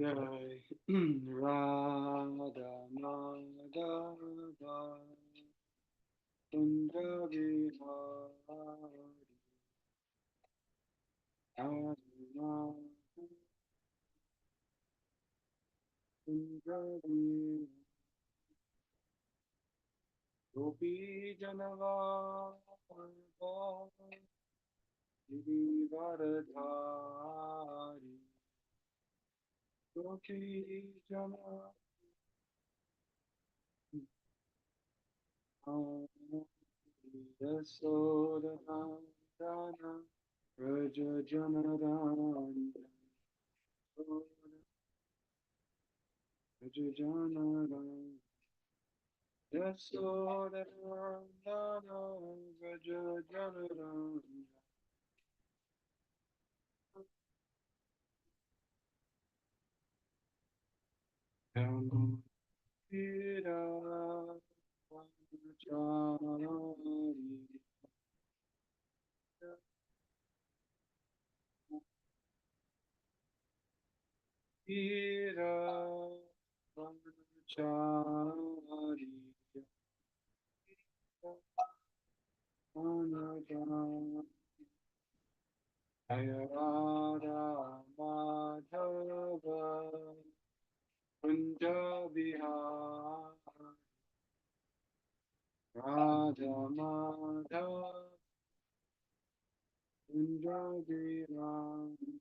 Jai Radha Madhava Kunda Vihari Adina Kunda Vihari Gopi Janavardha Girivaradhari Gopi Janavardha Yasodhana Raja Janarani Raja Janarani Yasodhana Raja Janarani Ira Vajachari Ira Vajachari Anagana Ayarada Madhava Kunda Vihari Radha Madhava Kunda Vihari.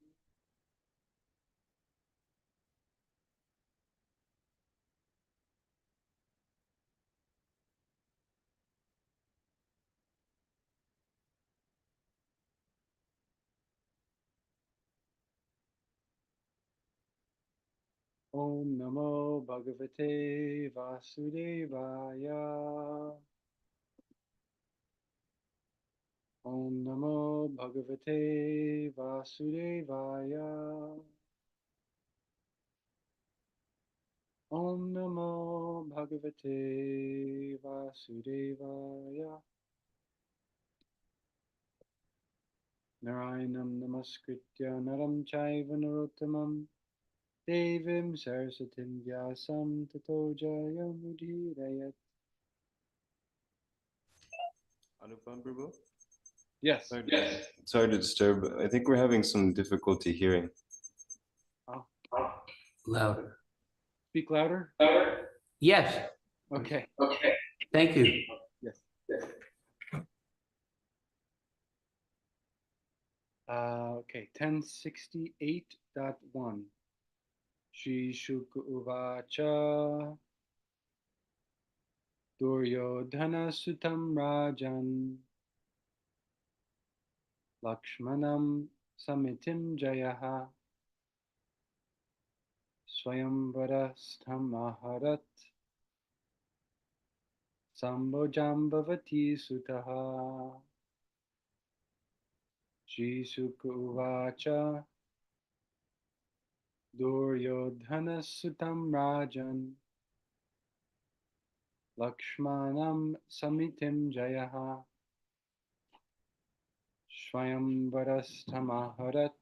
Om Namo Bhagavate Vasudevaya. Om Namo Bhagavate Vasudevaya. Om Namo Bhagavate Vasudevaya. Narayanam Namaskritya Naram Chaiva Narottamam Devim Sarasatim Vyasam Tato Jayamudhirayat. Anupam Prabhu? Yes. Sorry to disturb. I think we're having some difficulty hearing. Oh. Louder. Speak louder? Yes. Okay. Okay. Thank you. Yes. Okay, 1068.1. Shri Shuka Uvacha Duryodhana Sutam Rajan Lakshmanam Samitim Jayaha Swayamvarastham Aharat Sambojambavati Sutaha. Shri Shuka Uvacha Duryodhana Sutam Rajan Lakshmanam Samitim Jayaha Swayamvarasthamaharat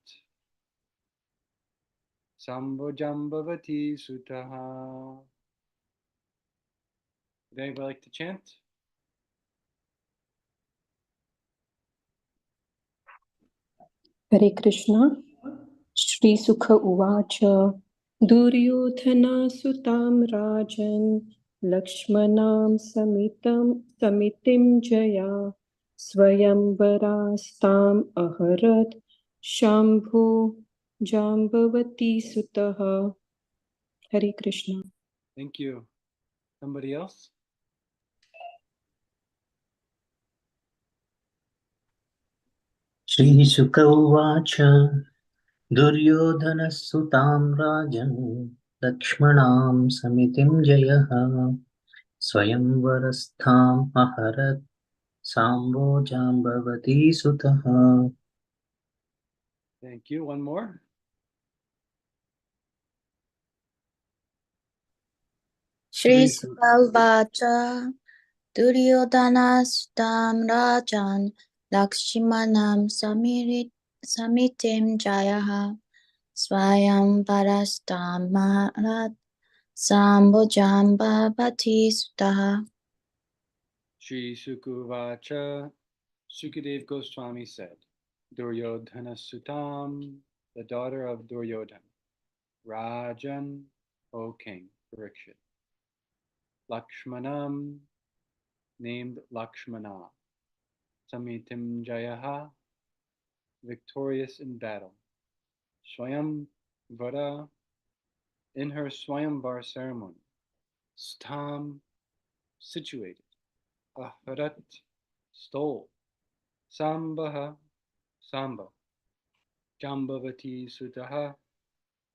Sambojambavati Sutaha. Would anybody like to chant? Hare Krishna. Shri Sukha Uvacha Duryodhana Sutam Rajan Lakshmanam Samitim Jaya Swayamvarastam Aharat Shambhu Jambavati Sutaha. Hare Krishna. Thank you. Somebody else? Shri Sukha Uvacha Duryodhana Sutam Rajan Lakshmanam Samitim Jayaha Swayamvarastham Aharat Sambo Jambavati Sutaha. Thank you. One more. Shri Sukha Duryodhana Sutam Rajan Lakshmanam Samitim Jayaha Swayam Parastamarat Sambojambavati Sutaha. Shri Sukuvacha, Sukadev Goswami said, Duryodhana Sutam, the daughter of Duryodhana, Rajan, O king, Parikshit, Lakshmanam, named Lakshmana, Samitim Jayaha, victorious in battle, Swayam Vara, in her Swayamvar ceremony, Stam, situated, Aharat, stole, Sambaha, Samba, Jambavati Sutaha,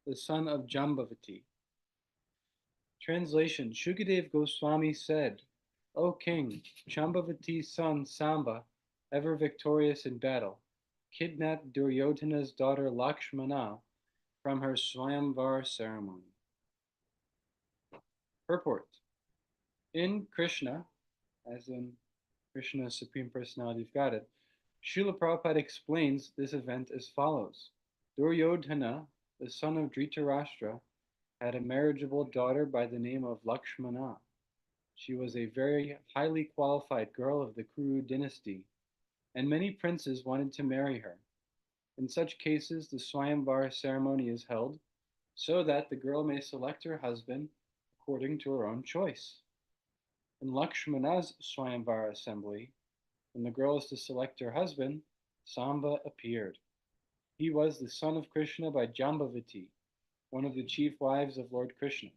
the son of Jambavati. Translation: Shukadev Goswami said, O king, Jambavati's son Samba, ever victorious in battle, kidnapped Duryodhana's daughter Lakshmana from her Swayamvar ceremony. Purport: in Krishna, as in Krishna, Supreme Personality of Godhead, Srila Prabhupada explains this event as follows. Duryodhana, the son of Dhritarashtra, had a marriageable daughter by the name of Lakshmana. She was a very highly qualified girl of the Kuru dynasty, and many princes wanted to marry her. In such cases, the Swayamvar ceremony is held so that the girl may select her husband according to her own choice. In Lakshmana's Swayamvar assembly, when the girl is to select her husband, Samba appeared. He was the son of Krishna by Jambavati, one of the chief wives of Lord Krishna.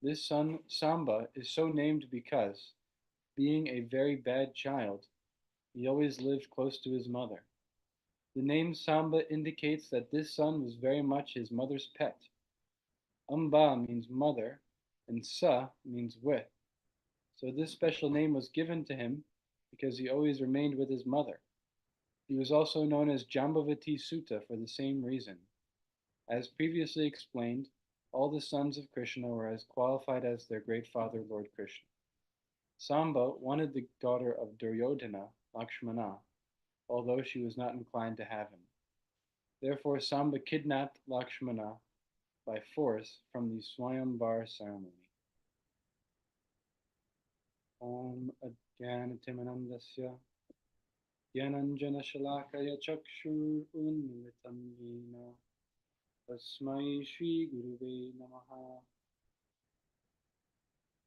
This son, Samba, is so named because, being a very bad child, he always lived close to his mother. The name Samba indicates that this son was very much his mother's pet. Amba means mother, and Sa means with. So this special name was given to him because he always remained with his mother. He was also known as Jambavati Sutta for the same reason. As previously explained, all the sons of Krishna were as qualified as their great father, Lord Krishna. Samba wanted the daughter of Duryodhana, Lakshmana, although she was not inclined to have him. Therefore, Samba kidnapped Lakshmana by force from the Swayamvar ceremony. Om Ajnanatimanandasya Gyananjana Shalakaya Chakshur Unmilitam Yena Tasmai Shri Guruve Namaha.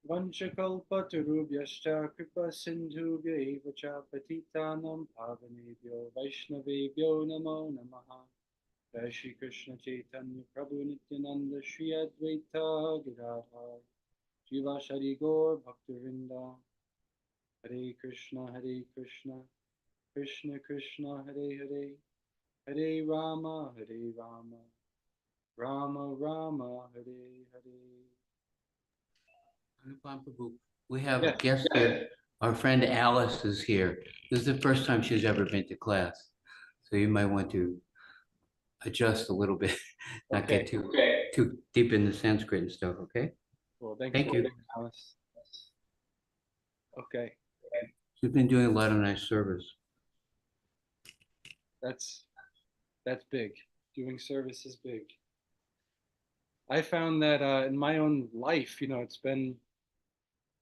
Vanchakalpatarubhyascha kripa sindhubhya eva cha patitanam pavanebhyo vaishnavebhyo namo namaha. Jai Shri Krishna Chaitanya Prabhu Nityananda Shri Advaita Gadadhar Shivashari Gaur Bhaktivinoda. Hare Krishna, Krishna Krishna, Hare Hare, Hare Rama, Rama Rama, Hare Hare. Anupama Prabhu, we have a Yes. guest here. Our friend Alice is here. This is the first time she's ever been to class. So you might want to adjust a little bit, not Okay. get too deep in the Sanskrit and stuff, okay? Well, thank Thank you, you. Alice. Okay, She's been doing a lot of nice service. that's big. Doing service is big. I found that in my own life, it's been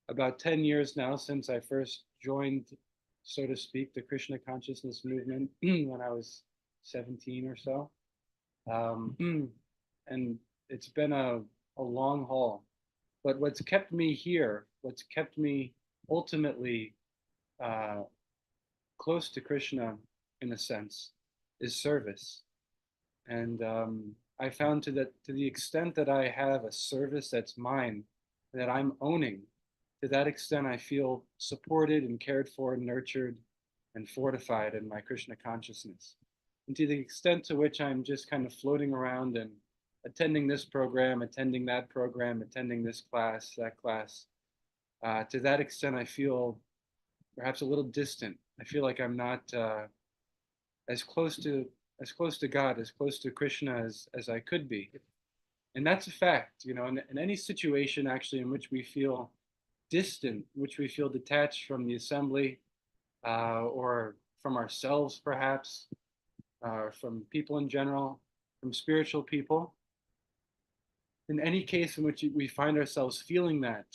about 10 years now since I first joined, so to speak, the Krishna consciousness movement when I was 17 or so. And it's been a long haul. But what's kept me here, what's kept me ultimately close to Krishna, in a sense, is service. And I found to the extent that I have a service that's mine, that I'm owning, to that extent I feel supported and cared for and nurtured and fortified in my Krishna consciousness. And to the extent to which I'm just kind of floating around and attending this program, attending that program, attending this class, that class, to that extent I feel perhaps a little distant. I feel like I'm not as close to God, as close to Krishna as I could be. And that's a fact, in any situation actually in which we feel distant, in which we feel detached from the assembly or from ourselves perhaps, from people in general, from spiritual people. In any case in which we find ourselves feeling that,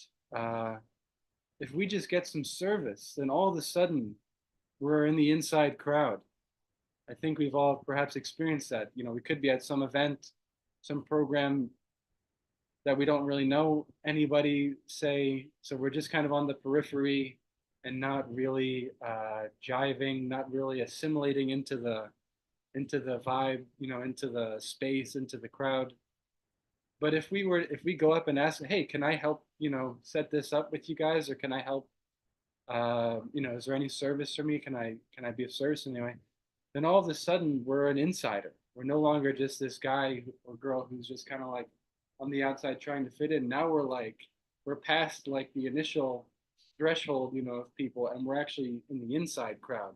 if we just get some service, then all of a sudden we're in the inside crowd. I think we've all perhaps experienced that. You know, we could be at some event, some program that we don't really know anybody, say, so we're just kind of on the periphery and not really jiving, not really assimilating into the vibe, you know, into the space, into the crowd. But if we go up and ask, hey, can I help, you know, set this up with you guys, or can I help, you know, is there any service for me? Can I be of service anyway? Then all of a sudden we're an insider. We're no longer just this guy or girl who's just kind of like on the outside trying to fit in. Now we're past like the initial threshold, you know, of people, and we're actually in the inside crowd.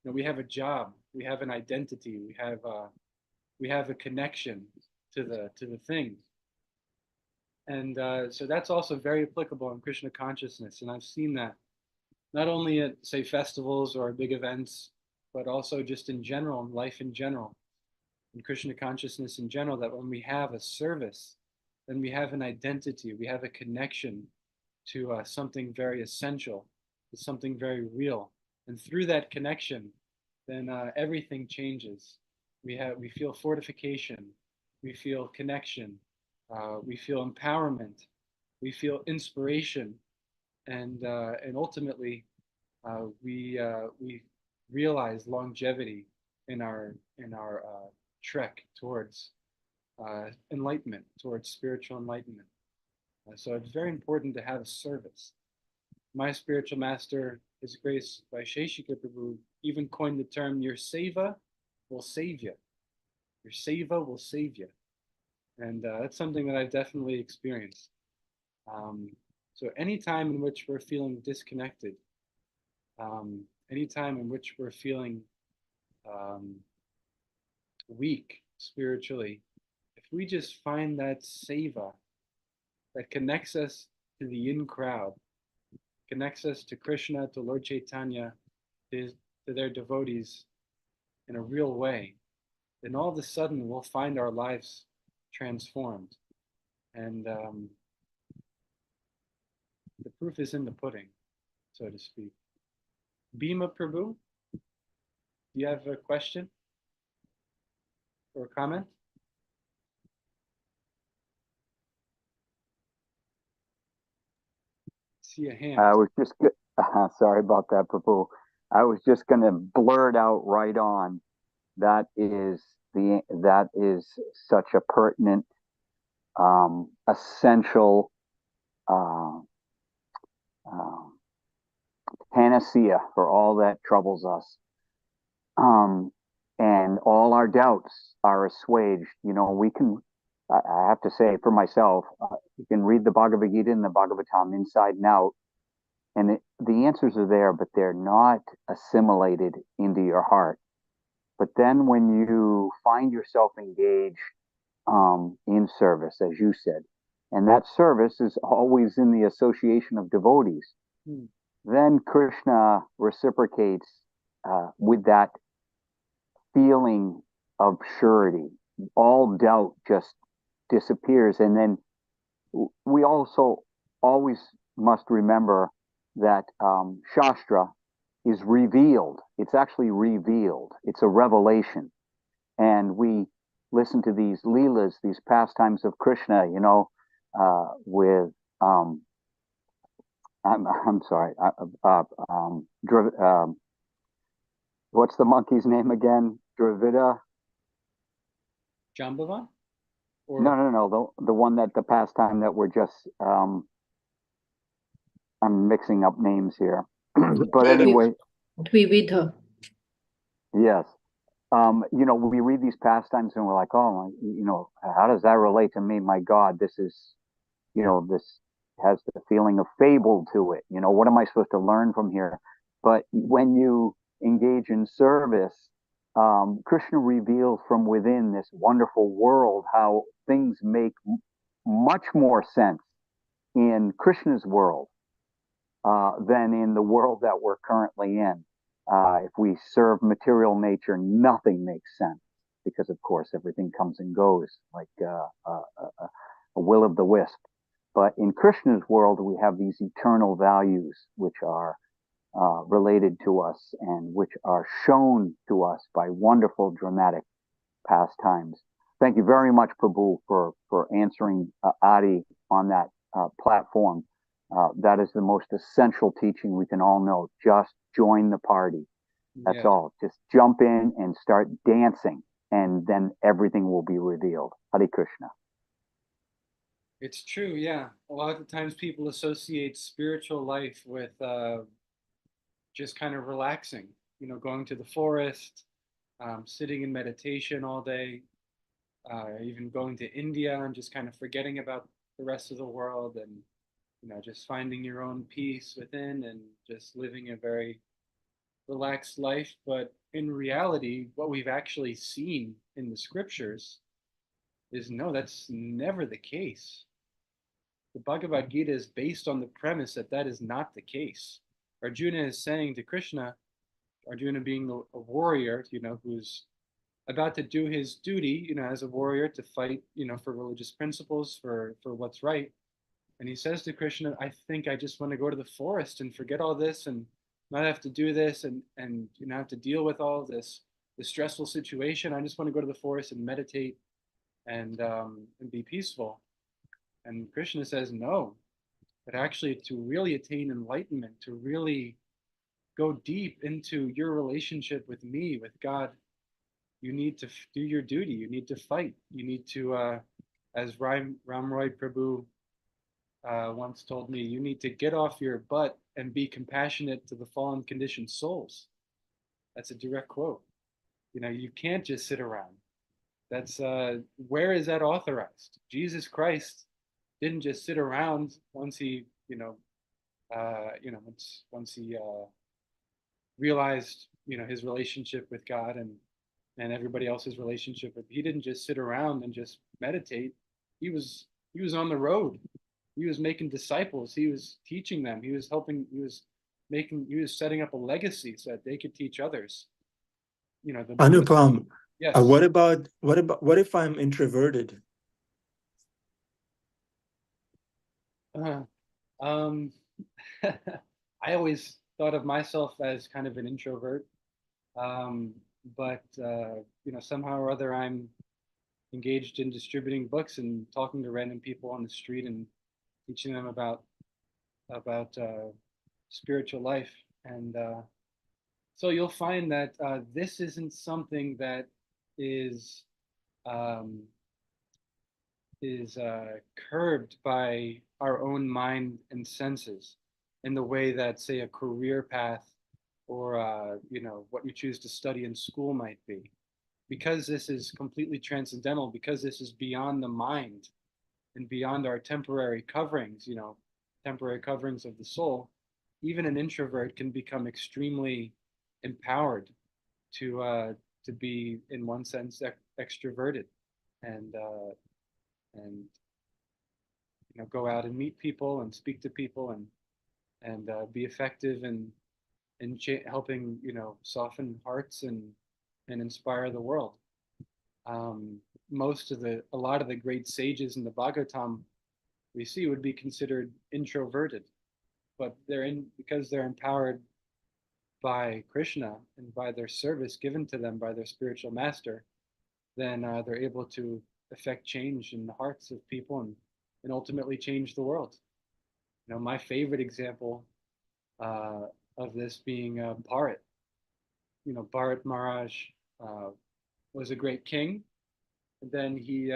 You know, we have a job, we have an identity, we have a connection to the thing. And so that's also very applicable in Krishna consciousness. And I've seen that not only at, say, festivals or big events, but also just in general, in life in general, in Krishna consciousness in general, that when we have a service, then we have an identity, we have a connection to something very essential, to something very real. And through that connection, then everything changes. We feel fortification, we feel connection, we feel empowerment, we feel inspiration, and ultimately we realize longevity in our trek towards enlightenment, towards spiritual enlightenment. So it's very important to have a service. My spiritual master, His Grace Vaisheshika Prabhu, even coined the term, your seva will save you. Your seva will save you. And that's something that I've definitely experienced. So any time in which we're feeling disconnected, any time in which we're feeling weak spiritually, if we just find that seva that connects us to the in crowd, connects us to Krishna, to Lord Chaitanya, to their devotees in a real way, then all of a sudden we'll find our lives transformed. And the proof is in the pudding, so to speak. Bhima Prabhu, do you have a question or a comment? See a hand. I was just sorry about that, Prabhu. I was just going to blurt out right on. That is such a pertinent, essential panacea for all that troubles us. And all our doubts are assuaged. You know, I have to say for myself, you can read the Bhagavad Gita and the Bhagavatam inside and out, and the answers are there, but they're not assimilated into your heart. But then when you find yourself engaged in service, as you said, and that service is always in the association of devotees, then Krishna reciprocates with that feeling of surety. All doubt just disappears. And then we also always must remember that Shastra is revealed. It's actually revealed. It's a revelation. And we listen to these leelas, these pastimes of Krishna, you know, with I'm sorry, what's the monkey's name again? Dravida? Jambavan? Or No. The one that the pastime that we're just I'm mixing up names here. But anyway. Dvividha. Yes. You know, we read these pastimes and we're like, oh, you know, how does that relate to me? My God, this is, you know, this has the feeling of fable to it. You know, what am I supposed to learn from here? But when you engage in service, Krishna reveals from within this wonderful world how things make much more sense in Krishna's world than in the world that we're currently in. If we serve material nature, nothing makes sense. because of course everything comes and goes like a will of the wisp. But in Krishna's world, we have these eternal values which are related to us and which are shown to us by wonderful dramatic pastimes. Thank you very much, Prabhu, for answering Adi on that platform. That is the most essential teaching we can all know. Just join the party. That's Yes. all. Just jump in and start dancing, and then everything will be revealed. Hare Krishna. It's true, yeah. A lot of the times people associate spiritual life with just kind of relaxing, going to the forest, sitting in meditation all day, even going to India and just kind of forgetting about the rest of the world and, just finding your own peace within and just living a very relaxed life. But in reality, what we've actually seen in the scriptures is no, that's never the case. The Bhagavad Gita is based on the premise that that is not the case. Arjuna is saying to Krishna, Arjuna being a warrior, who's about to do his duty, as a warrior to fight, for religious principles, for what's right. And he says to Krishna, I think I just want to go to the forest and forget all this and not have to do this and have to deal with all this stressful situation. I just want to go to the forest and meditate and be peaceful. And Krishna says, no, but actually to really attain enlightenment, to really go deep into your relationship with me, with God, you need to do your duty. You need to fight. You need to, as Ramroy Prabhu once told me, you need to get off your butt and be compassionate to the fallen conditioned souls. That's a direct quote. You can't just sit around. That's where is that authorized? Jesus Christ didn't just sit around once he, once he realized, his relationship with God and everybody else's relationship with. He didn't just sit around and just meditate. He was on the road. He was making disciples. He was teaching them. He was helping. He was setting up a legacy so that they could teach others. Anupam, Yes. what if I'm introverted? I always thought of myself as kind of an introvert, but somehow or other I'm engaged in distributing books and talking to random people on the street and teaching them about spiritual life. And so you'll find that this isn't something that is um, curbed by our own mind and senses in the way that, say, a career path or what you choose to study in school might be. Because this is completely transcendental, because this is beyond the mind and beyond our temporary coverings, temporary coverings of the soul, even an introvert can become extremely empowered to be, in one sense, extroverted and go out and meet people and speak to people and be effective in helping soften hearts and inspire the world. A lot of the great sages in the Bhagavatam we see would be considered introverted, but because they're empowered by Krishna and by their service given to them by their spiritual master, then they're able to affect change in the hearts of people and ultimately change the world. My favorite example of this being Bharat. Bharat Maharaj was a great king, and then he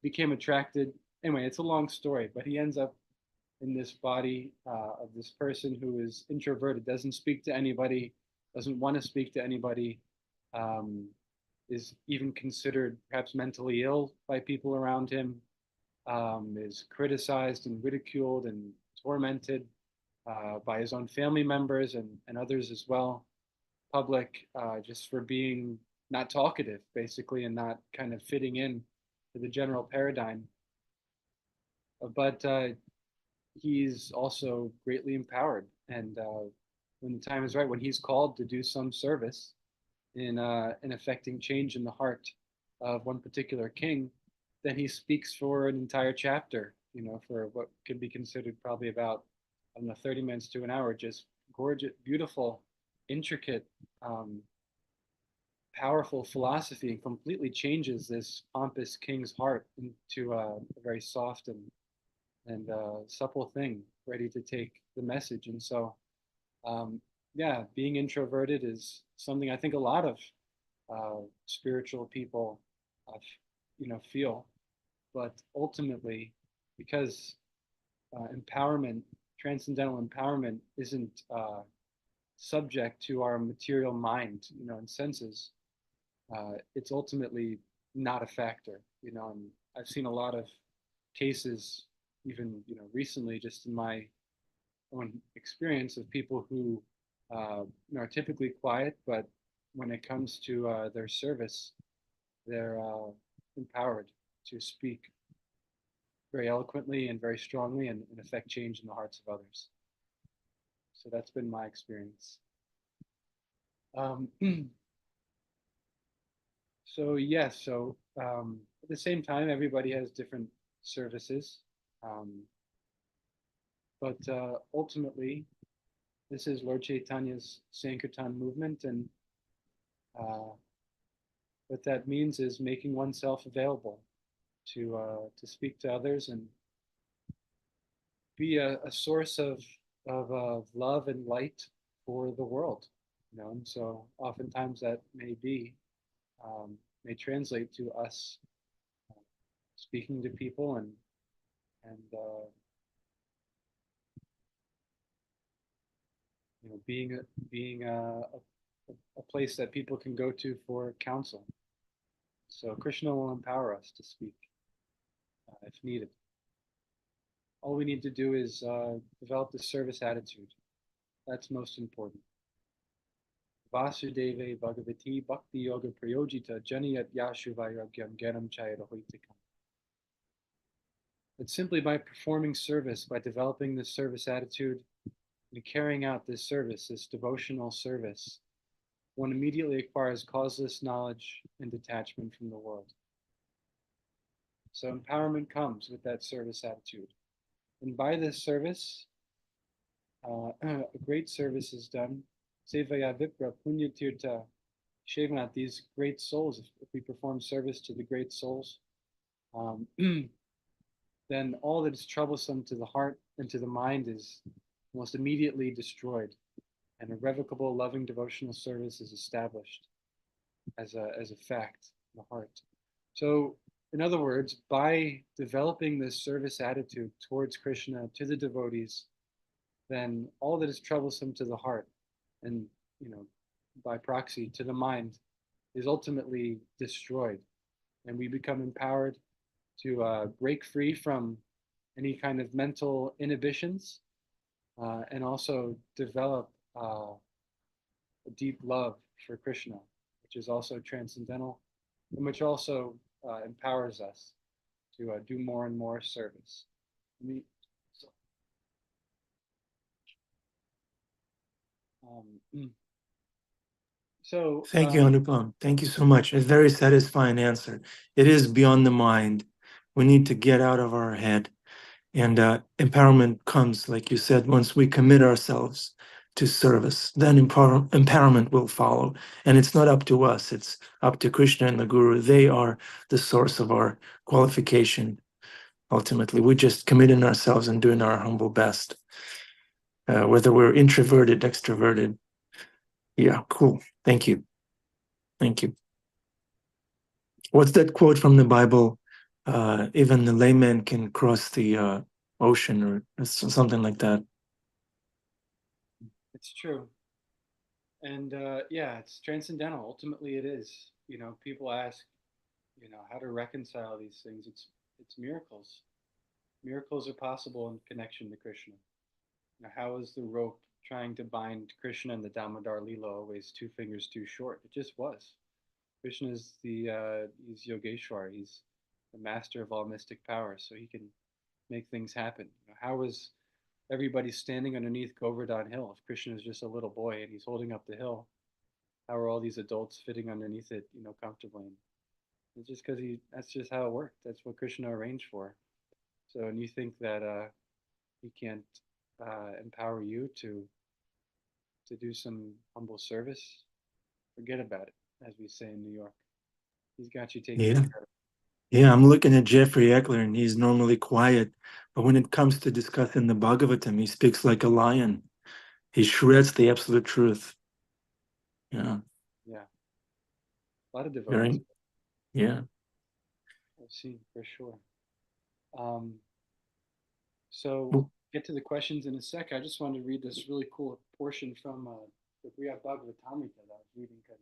became attracted. Anyway, it's a long story, but he ends up in this body of this person who is introverted, doesn't speak to anybody, doesn't want to speak to anybody, is even considered perhaps mentally ill by people around him, is criticized and ridiculed and tormented by his own family members and others as well, public, just for being not talkative, basically, and not kind of fitting in to the general paradigm. But he's also greatly empowered. And when the time is right, when he's called to do some service, in affecting change in the heart of one particular king, then he speaks for an entire chapter, for what could be considered probably about, I don't know, 30 minutes to an hour, just gorgeous, beautiful, intricate, powerful philosophy, and completely changes this pompous king's heart into a very soft and supple thing, ready to take the message. And so, yeah, being introverted is something I think a lot of spiritual people, feel. But ultimately, because empowerment, transcendental empowerment, isn't subject to our material mind, and senses, it's ultimately not a factor, and I've seen a lot of cases, even, recently, just in my own experience, of people who are typically quiet, but when it comes to their service, they're empowered to speak very eloquently and very strongly, and affect change in the hearts of others. So that's been my experience. So yes, at the same time, everybody has different services, but ultimately, this is Lord Chaitanya's Sankirtan movement, and what that means is making oneself available to speak to others and be a source of love and light for the world, And so oftentimes that may translate to us speaking to people and being a place that people can go to for counsel. So Krishna will empower us to speak if needed. All we need to do is develop the service attitude. That's most important. Vasudeve Bhagavati Bhakti Yoga Prayojita Janiyat Yashuvairagyam Gyanam Chayadahoitikam. But simply by performing service, by developing this service attitude and carrying out this service, this devotional service, one immediately acquires causeless knowledge and detachment from the world. So empowerment comes with that service attitude. And by this service, a great service is done. Sevaya Vipra Punya Tirtha Shevanat, these great souls, if we perform service to the great souls, then all that is troublesome to the heart and to the mind is almost immediately destroyed, and irrevocable, loving, devotional service is established as a fact in the heart. So, in other words, by developing this service attitude towards Krishna, to the devotees, then all that is troublesome to the heart and, by proxy to the mind, is ultimately destroyed. And we become empowered to break free from any kind of mental inhibitions, and also develop a deep love for Krishna, which is also transcendental, and which also empowers us to do more and more service. Thank you, Anupam. Thank you so much. A very satisfying answer. It is beyond the mind. We need to get out of our head. And empowerment comes, like you said, once we commit ourselves to service, then empowerment will follow. And it's not up to us, it's up to Krishna and the Guru. They are the source of our qualification. Ultimately, we're just committing ourselves and doing our humble best, whether we're introverted, extroverted. Yeah, cool. Thank you. Thank you. What's that quote from the Bible? Even the layman can cross the ocean, or something like that. It's true. And yeah, it's transcendental. Ultimately, it is. People ask, how to reconcile these things. It's miracles. Miracles are possible in connection to Krishna. How is the rope trying to bind Krishna and the Damodar Lila always 2 fingers too short? It just was. Krishna is he's Yogeshwar. He's the master of all mystic power, so he can make things happen. How was everybody standing underneath Govardhan Hill if Krishna is just a little boy and he's holding up the hill? how are all these adults fitting underneath it, comfortably? And it's just because that's just how it worked. That's what Krishna arranged for. So, and you think that he can't empower you to do some humble service? Forget about it, as we say in New York. He's got you taken Yeah. care of. Yeah, I'm looking at Jeffrey Eckler, and he's normally quiet, but when it comes to discussing the Bhagavatam, he speaks like a lion. He shreds the absolute truth. Yeah, Yeah, a lot of devotees very, yeah. I've seen for sure. Um, so Well, get to the questions in a sec. I just wanted to read this really cool portion from the Bhagavatamrita that I was reading because,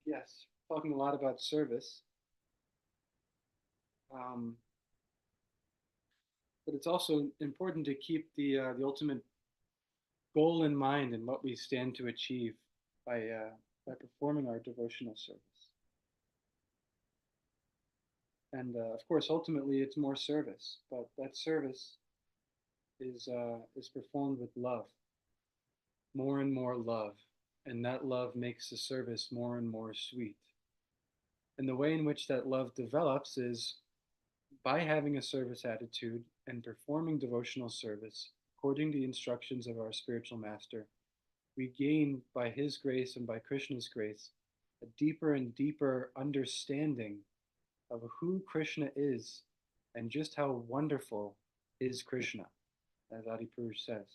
yes, talking a lot about service. Um, but it's also important to keep the ultimate goal in mind and what we stand to achieve by performing our devotional service. And of course, ultimately, it's more service, but that service is performed with love, more and more love, and that love makes the service more and more sweet. And the way in which that love develops is by having a service attitude and performing devotional service according to the instructions of our spiritual master. We gain, by his grace and by Krishna's grace, a deeper and deeper understanding of who Krishna is and just how wonderful is Krishna, as Adipurush says.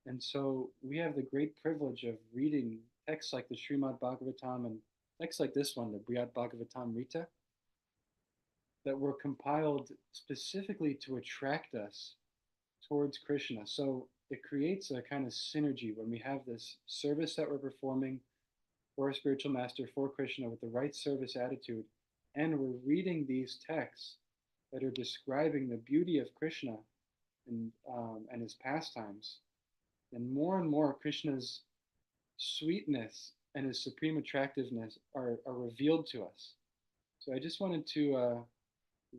And so we have the great privilege of reading texts like the Srimad Bhagavatam and texts like this one, the Brihad Bhagavatamrita, that were compiled specifically to attract us towards Krishna. So it creates a kind of synergy when we have this service that we're performing for a spiritual master, for Krishna, with the right service attitude, and we're reading these texts that are describing the beauty of Krishna and his pastimes. And more Krishna's sweetness and his supreme attractiveness are revealed to us. So I just wanted to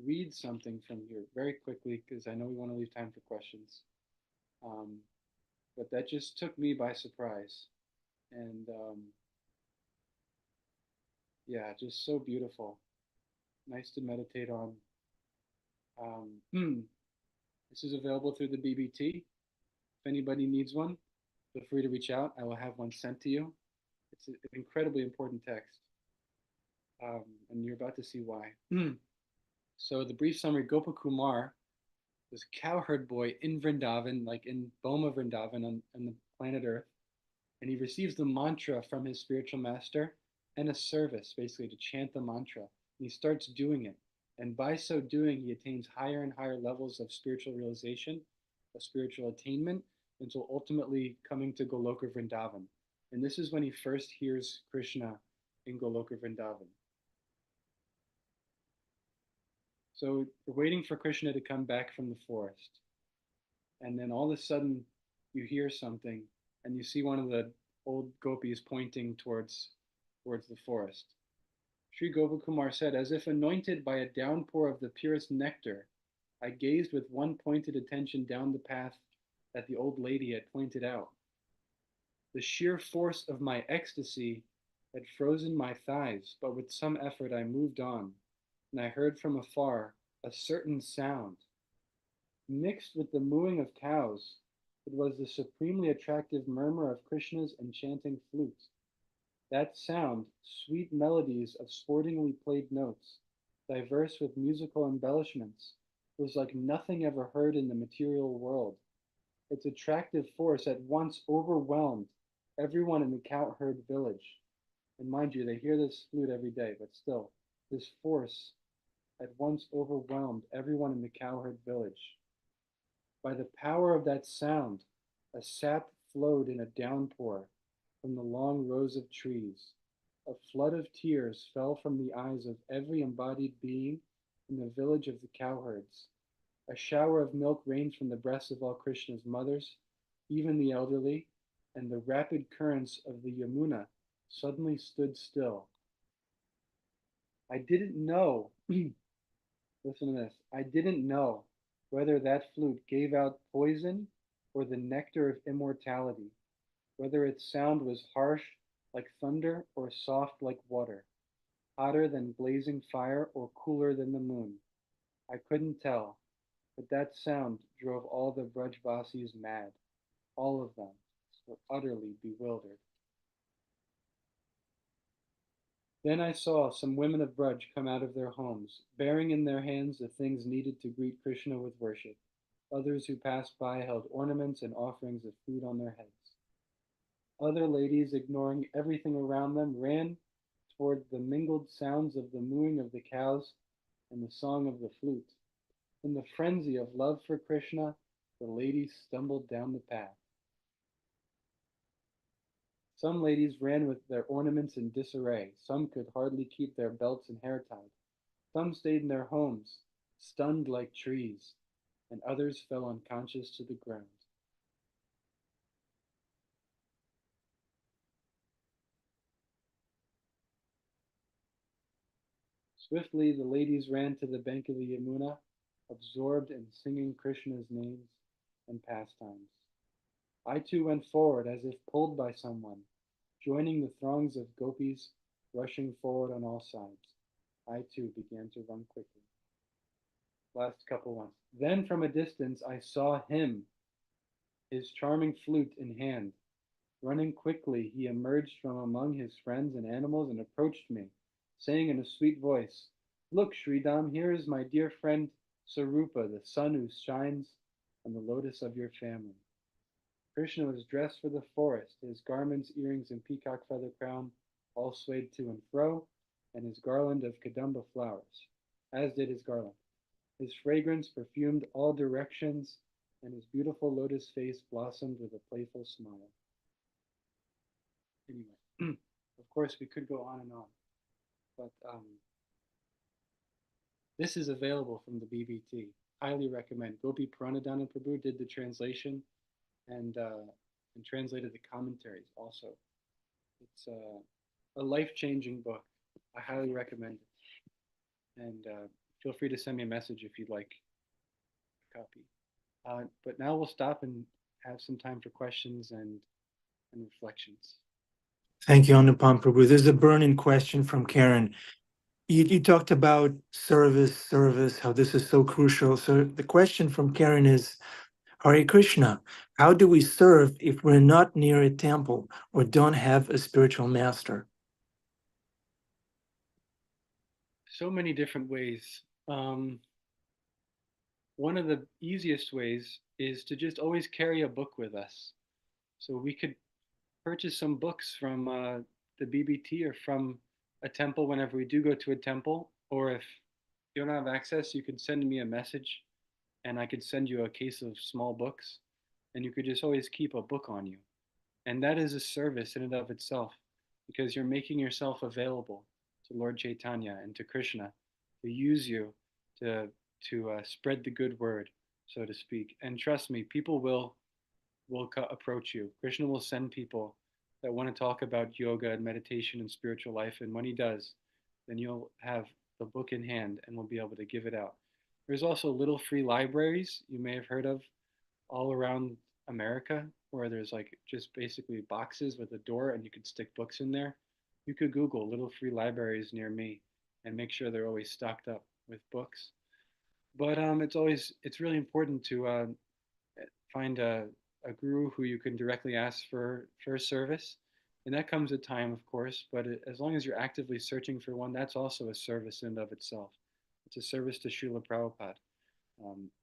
read something from here very quickly because I know we want to leave time for questions. Um, but that just took me by surprise. And yeah, just so beautiful. Nice to meditate on. This is available through the BBT. If anybody needs one, feel free to reach out. I will have one sent to you. It's an incredibly important text. And you're about to see why. So the brief summary, Gopakumar was a cowherd boy in Vrindavan, like in Boma Vrindavan on the planet Earth. And he receives the mantra from his spiritual master and a service, basically, to chant the mantra. And he starts doing it. And by so doing, he attains higher and higher levels of spiritual realization, of spiritual attainment, until ultimately coming to Goloka Vrindavan. And this is when he first hears Krishna in Goloka Vrindavan. So we're waiting for Krishna to come back from the forest. And then all of a sudden, you hear something, and you see one of the old gopis pointing towards the forest. Sri Gopakumar said, as if anointed by a downpour of the purest nectar, I gazed with one pointed attention down the path that the old lady had pointed out. The sheer force of my ecstasy had frozen my thighs, but with some effort I moved on, and I heard from afar a certain sound. Mixed with the mooing of cows, it was the supremely attractive murmur of Krishna's enchanting flute. That sound, sweet melodies of sportingly played notes, diverse with musical embellishments, was like nothing ever heard in the material world. Its attractive force at once overwhelmed everyone in the cowherd village. And mind you, they hear this flute every day, but still, this force at once overwhelmed everyone in the cowherd village. By the power of that sound, a sap flowed in a downpour from the long rows of trees. A flood of tears fell from the eyes of every embodied being in the village of the cowherds. A shower of milk rained from the breasts of all Krishna's mothers, even the elderly, and the rapid currents of the Yamuna suddenly stood still. I didn't know, listen to this, I didn't know whether that flute gave out poison or the nectar of immortality. whether its sound was harsh like thunder or soft like water, hotter than blazing fire or cooler than the moon. I couldn't tell, but that sound drove all the Brajvasis mad. All of them were utterly bewildered. Then I saw some women of Braj come out of their homes, bearing in their hands the things needed to greet Krishna with worship. Others who passed by held ornaments and offerings of food on their heads. Other ladies, ignoring everything around them, ran toward the mingled sounds of the mooing of the cows and the song of the flute. In the frenzy of love for Krishna, the ladies stumbled down the path. Some ladies ran with their ornaments in disarray. Some could hardly keep their belts and hair tied. Some stayed in their homes, stunned like trees, and others fell unconscious to the ground. Swiftly the ladies ran to the bank of the Yamuna, absorbed in singing Krishna's names and pastimes. I too went forward as if pulled by someone, joining the throngs of gopis rushing forward on all sides. I too began to run quickly. Last couple ones. Then from a distance I saw him, his charming flute in hand. Running quickly, he emerged from among his friends and animals and approached me, saying in a sweet voice, "Look, Sridham, here is my dear friend Sarupa, the sun who shines on the lotus of your family." Krishna was dressed for the forest, his garments, earrings, and peacock feather crown all swayed to and fro, and his garland of kadamba flowers, as did his garland. His fragrance perfumed all directions, and his beautiful lotus face blossomed with a playful smile. Anyway, of course, we could go on and on, but this is available from the BBT. Highly recommend. Gopi Puranadana Prabhu did the translation and translated the commentaries also. It's a life-changing book. I highly recommend it. And feel free to send me a message if you'd like a copy. But now we'll stop and have some time for questions and reflections. Thank you, Anupama Prabhu. There's a burning question from Karen. You talked about service, how this is so crucial. So the question from Karen is, Hare Krishna, how do we serve if we're not near a temple or don't have a spiritual master? So many different ways. One of the easiest ways is to just always carry a book with us. So we could purchase some books from the BBT or from a temple whenever we do go to a temple. Or if you don't have access, you could send me a message and I could send you a case of small books, and you could just always keep a book on you. And that is a service in and of itself, because you're making yourself available to Lord Chaitanya and to Krishna to use you to spread the good word, so to speak. And trust me, people will approach you. Krishna will send people that want to talk about yoga and meditation and spiritual life, and when he does, then you'll have the book in hand and we'll be able to give it out. There's also little free libraries you may have heard of all around America, where there's like just basically boxes with a door and you could stick books in there. You could Google little free libraries near me and make sure they're always stocked up with books. But it's really important to find a guru who you can directly ask for service. And that comes with time, of course, but as long as you're actively searching for one, that's also a service in and of itself. It's a service to Srila Prabhupada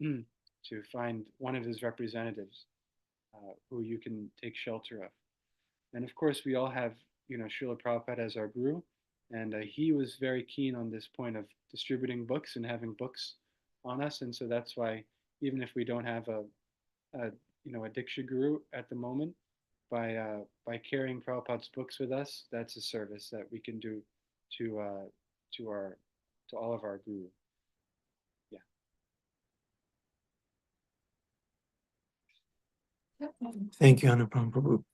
to find one of his representatives who you can take shelter of. And of course, we all have, Srila Prabhupada as our guru, and he was very keen on this point of distributing books and having books on us. And so that's why, even if we don't have a Diksha guru at the moment, by carrying Prabhupada's books with us, that's a service that we can do to all of our guru. Yeah. Thank you, Anupama Prabhu.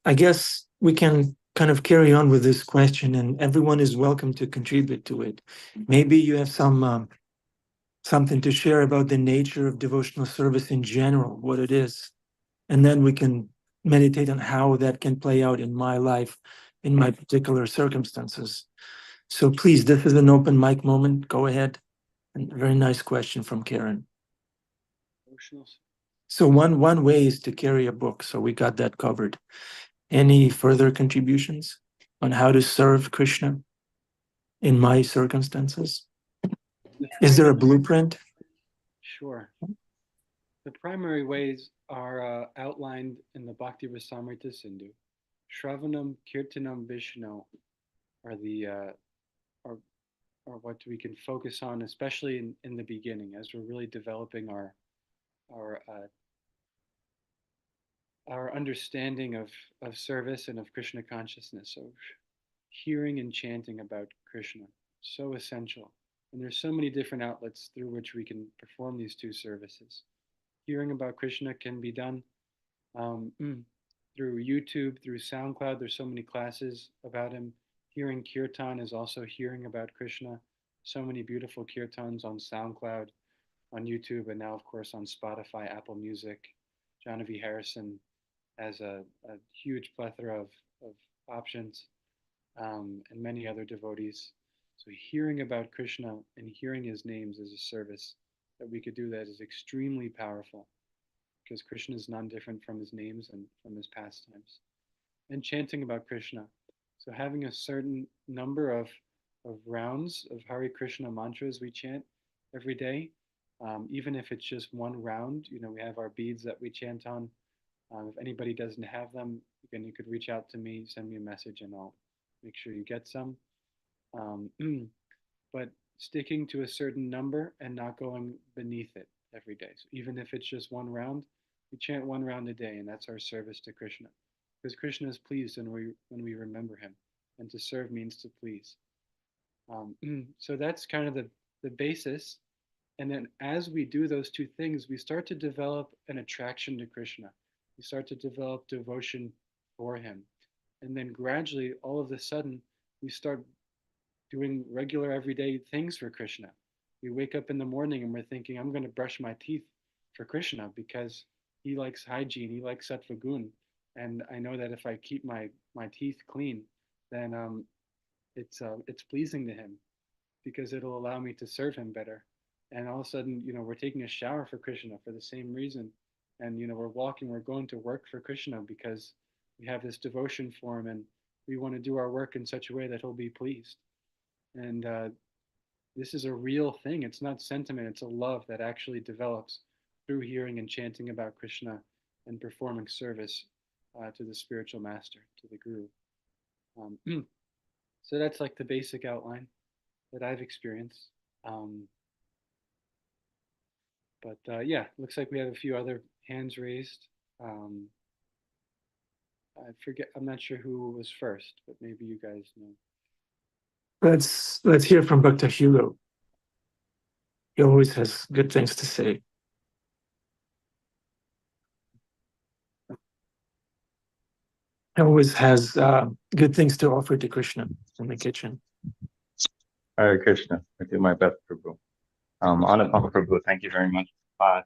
I guess we can kind of carry on with this question, and everyone is welcome to contribute to it. Maybe you have something to share about the nature of devotional service in general, what it is, and then we can meditate on how that can play out in my life, in my particular circumstances. So please, this is an open mic moment. Go ahead. And a very nice question from Karen. Devotionals. So one way is to carry a book. So we got that covered. Any further contributions on how to serve Krishna in my circumstances? Is there a blueprint? Sure. The primary ways are outlined in the Bhakti Rasamrita Sindhu. Shravanam, Kirtanam, Vishnu are the are what we can focus on, especially in the beginning, as we're really developing our our understanding of service and of Krishna consciousness. So hearing and chanting about Krishna, so essential. And there's so many different outlets through which we can perform these two services. Hearing about Krishna can be done um, through YouTube, through SoundCloud. There's so many classes about him. Hearing kirtan is also hearing about Krishna. So many beautiful kirtans on SoundCloud, on YouTube, and now, of course, on Spotify, Apple Music. Johnny Harrison has a huge plethora of options, and many other devotees. So hearing about Krishna and hearing his names is a service that we could do that is extremely powerful, because Krishna is none different from his names and from his pastimes. And chanting about Krishna. So having a certain number of rounds of Hare Krishna mantras we chant every day, even if it's just one round. We have our beads that we chant on. If anybody doesn't have them, again, you could reach out to me, send me a message, and I'll make sure you get some. Um, but sticking to a certain number and not going beneath it every day. So even if it's just one round, we chant one round a day, and that's our service to Krishna. Because Krishna is pleased when we remember him, and to serve means to please. So that's kind of the basis. And then as we do those two things, we start to develop an attraction to Krishna. We start to develop devotion for him. And then gradually, all of a sudden, we start doing regular everyday things for Krishna. We wake up in the morning and we're thinking, I'm going to brush my teeth for Krishna because he likes hygiene, he likes sattva gun. And I know that if I keep my teeth clean, then it's pleasing to him because it'll allow me to serve him better. And all of a sudden, we're taking a shower for Krishna for the same reason. And, we're walking, we're going to work for Krishna because we have this devotion for him and we want to do our work in such a way that he'll be pleased. And this is a real thing. It's not sentiment, it's a love that actually develops through hearing and chanting about Krishna and performing service to the spiritual master, to the guru. So that's like the basic outline that I've experienced. But yeah, looks like we have a few other hands raised. I forget, I'm not sure who was first, but maybe you guys know. Let's hear from Dr. Hugo. He always has good things to say. He always has good things to offer to Krishna in the kitchen. Hare Krishna. I do my best, Prabhu. Anupama Prabhu, thank you very much for class.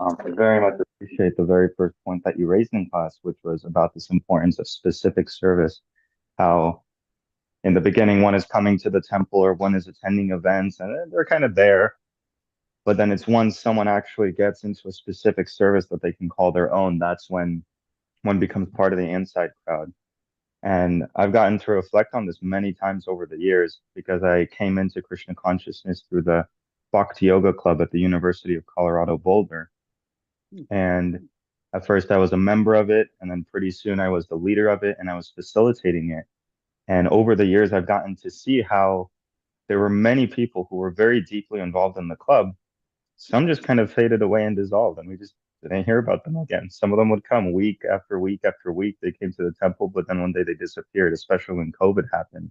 I very much appreciate the very first point that you raised in class, which was about this importance of specific service. How in the beginning, one is coming to the temple or one is attending events and they're kind of there. But then it's once someone actually gets into a specific service that they can call their own, that's when one becomes part of the inside crowd. And I've gotten to reflect on this many times over the years because I came into Krishna consciousness through the Bhakti Yoga Club at the University of Colorado Boulder. And at first I was a member of it, and then pretty soon I was the leader of it, and I was facilitating it. And over the years, I've gotten to see how there were many people who were very deeply involved in the club. Some just kind of faded away and dissolved, and we just didn't hear about them again. Some of them would come week after week after week. They came to the temple, but then one day they disappeared, especially when COVID happened.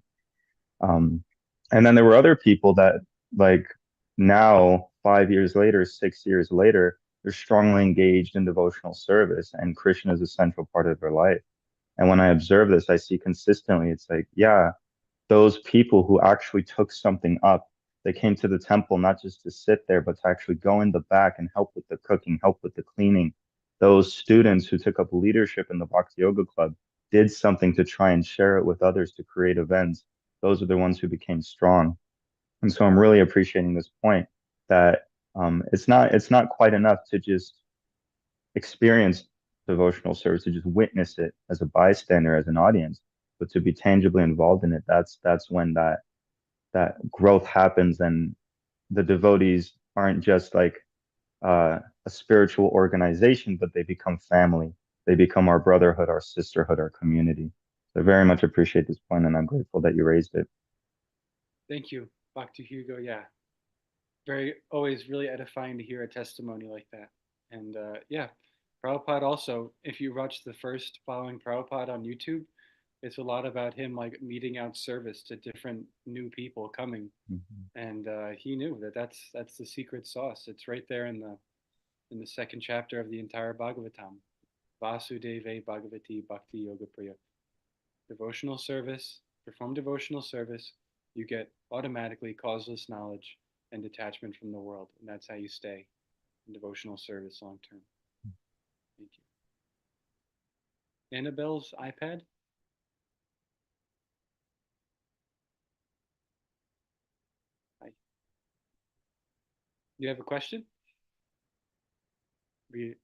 And then there were other people that, like now, 5 years later, 6 years later, they're strongly engaged in devotional service, and Krishna is a central part of their life. And when I observe this, I see consistently, it's like, yeah, those people who actually took something up, they came to the temple not just to sit there, but to actually go in the back and help with the cooking, help with the cleaning, those students who took up leadership in the Bhakti Yoga Club did something to try and share it with others to create events. Those are the ones who became strong. And so I'm really appreciating this point that it's not quite enough to just experience devotional service, to just witness it as a bystander, as an audience, but to be tangibly involved in it. That's when that growth happens, and the devotees aren't just like a spiritual organization, but they become family. They become our brotherhood, our sisterhood, our community. So I very much appreciate this point, and I'm grateful that you raised it. Thank you, Bhakti Hugo. Yeah, always really edifying to hear a testimony like that. And yeah, Prabhupada also, if you watch the first Following Prabhupada on YouTube, it's a lot about him like meeting out service to different new people coming. And he knew that that's the secret sauce. It's right there in the second chapter of the entire Bhagavatam. Vasudeve Bhagavati Bhakti Yoga Priya. Devotional service, perform devotional service, you get automatically causeless knowledge and detachment from the world. And that's how you stay in devotional service long term. Thank you. Annabelle's iPad. Hi. You have a question? You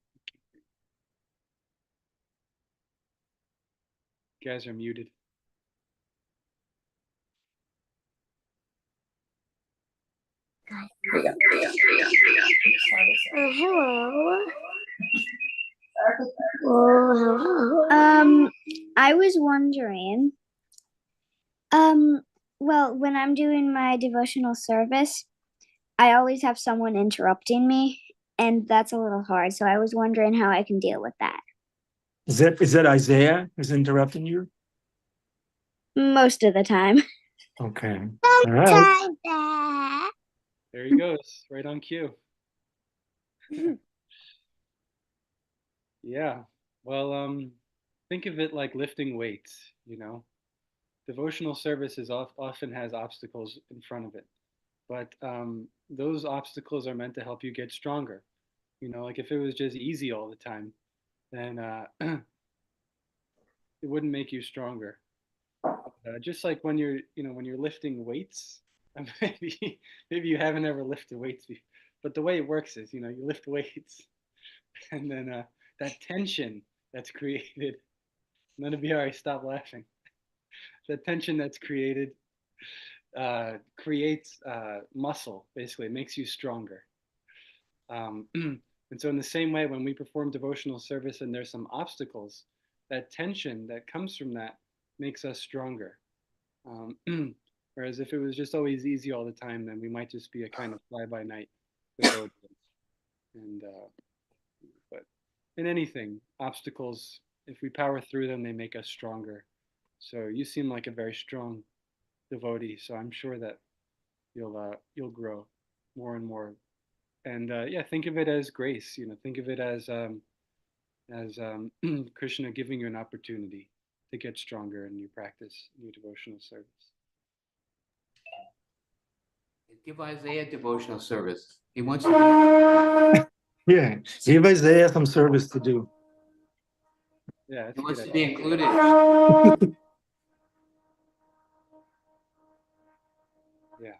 guys are muted. Hello. Oh, hello. I was wondering, well, when I'm doing my devotional service, I always have someone interrupting me, and that's a little hard. So I was wondering how I can deal with that. Is that Isaiah who's interrupting you? Most of the time. Okay. All right. There he goes, right on cue. Yeah. Well, think of it like lifting weights, you know. Devotional service often has obstacles in front of it, but those obstacles are meant to help you get stronger. You know, like if it was just easy all the time, then it wouldn't make you stronger. Just like when when you're lifting weights, maybe you haven't ever lifted weights before, but the way it works is, you lift weights, and then that tension that's created. None of you already stop laughing. The tension that's created creates muscle. Basically, it makes you stronger. And so, in the same way, when we perform devotional service and there's some obstacles, that tension that comes from that makes us stronger. Whereas if it was just always easy all the time, then we might just be a kind of fly-by-night devotee. And but in anything, obstacles, if we power through them, they make us stronger. So you seem like a very strong devotee. So I'm sure that you'll grow more and more. And yeah, think of it as grace. Think of it as Krishna giving you an opportunity to get stronger in your practice, in your devotional service. Give Isaiah devotional service. He wants to be. Yeah, give Isaiah some service to do. Yeah, He wants to be included. Yeah.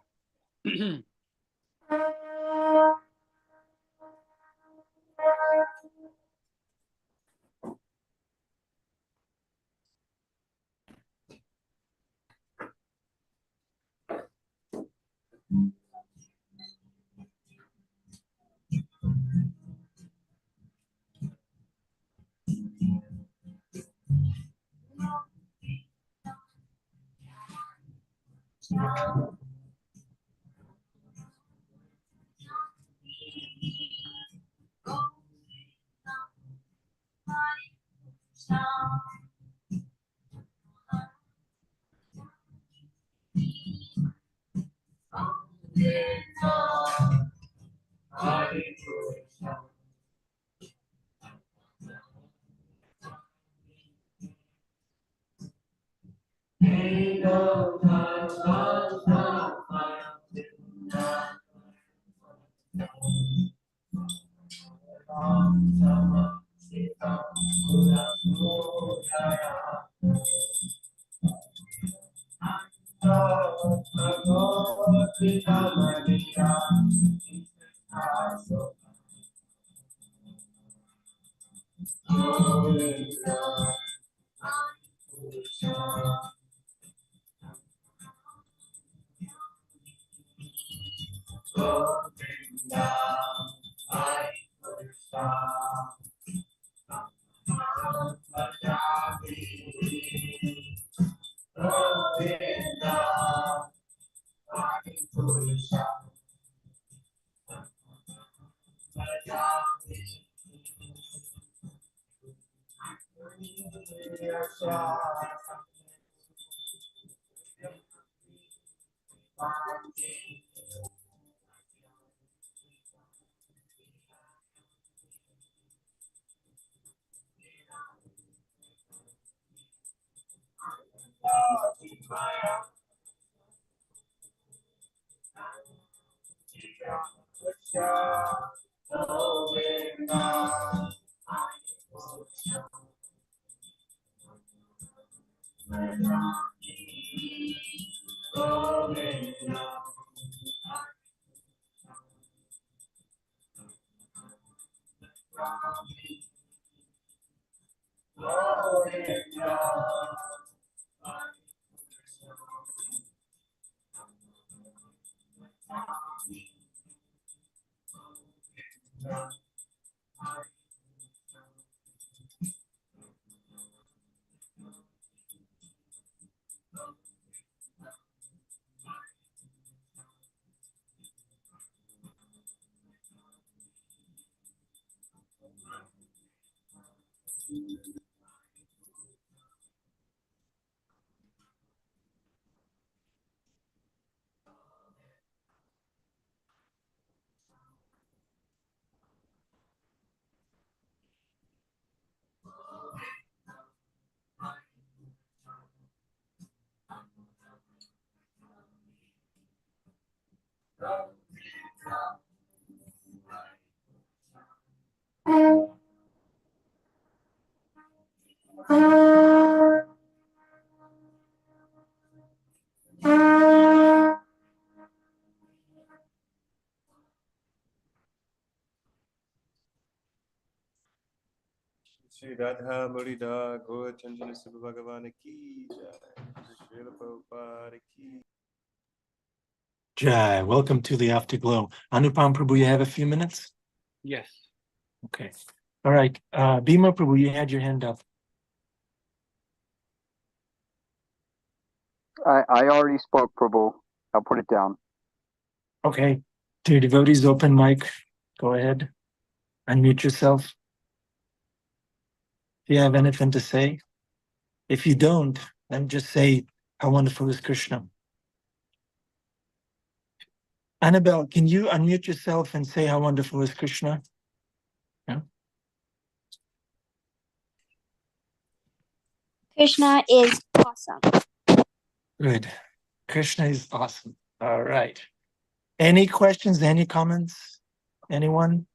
Shri Radha Murida Gaur Chandana Subha Bhagavan ki jai. Shri Srila Prabhupada ki. Jai, welcome to the Afterglow. Anupam Prabhu, you have a few minutes? Yes. Okay. All right. Bhima Prabhu, you had your hand up. I already spoke, Prabhu. I'll put it down. Okay. Dear devotees, open mic. Go ahead. Unmute yourself. If you have anything to say. If you don't, then just say, how wonderful is Krishna. Annabelle, can you unmute yourself and say how wonderful is Krishna? Yeah. Krishna is awesome. Good. Krishna is awesome. All right. Any questions, any comments? Anyone?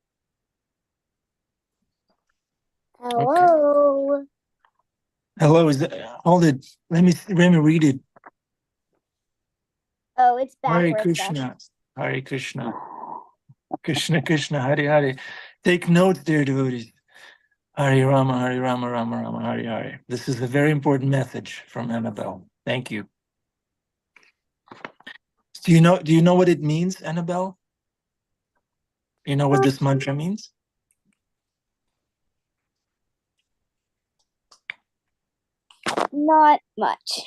Hello. Hello, is it, hold it. Let me read it. Oh, it's Hare backwards. Krishna. Hare Krishna. Krishna Krishna. Hare Hare. Take notes, dear devotees. Hare Rama, Hare Rama, Rama Rama, Hare Hare. This is a very important message from Annabelle. Thank you. Do you know what it means, Annabelle? You know what this mantra means? Not much.